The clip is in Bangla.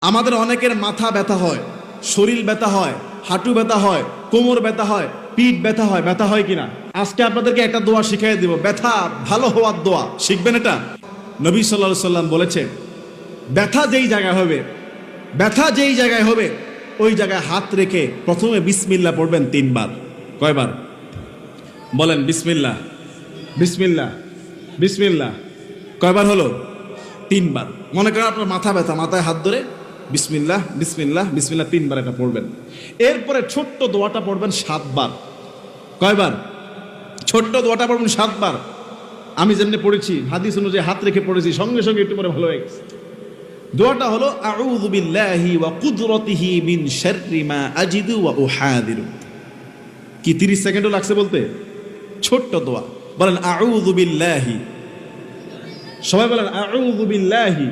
আমাদের অনেকের মাথা ব্যথা হয়, শরীর ব্যথা হয়, হাঁটু ব্যথা হয়, কোমর ব্যথা হয়, পিঠ ব্যথা হয়। ব্যথা হয় কিনা? আজকে আপনাদেরকে একটা দোয়া শিখিয়ে দিব, ব্যথা ভালো হওয়ার দোয়া। শিখবেন এটা? নবী সাল্লাল্লাহু আলাইহি সাল্লাম বলেছে, ব্যথা যেই জায়গায় হবে, ব্যথা যেই জায়গায় হবে ওই জায়গায় হাত রেখে প্রথমে বিসমিল্লাহ পড়বেন 3 বার। কয়বার বলেন? বিসমিল্লাহ, বিসমিল্লাহ, বিসমিল্লাহ। কয়বার হলো? 3 বার। মনে করেন আপনার মাথা ব্যথা, মাথায় হাত ধরে বিসমিল্লাহ, বিসমিল্লাহ, বিসমিল্লাহ 3 বার এটা পড়বেন। এরপরে ছোট্ট দোয়াটা পড়বেন 7 বার। কয়বার? ছোট্ট দোয়াটা পড়বেন 7 বার। আমি যেমনি পড়েছি হাদিস অনুযায়ী হাত রেখে পড়েছি, সঙ্গে সঙ্গে একটু পরে ভালো হয়ে গেছে। দোয়াটা হলো আউযু বিল্লাহি ওয়া কুদরতিহি মিন শাররি মা আজিদু ওয়া উহাদিরু। কি 30 সেকেন্ডও লাগছে বলতে? ছোট্ট দোয়া। বলেন আউযু বিল্লাহি, সবাই বলেন আউযু বিল্লাহি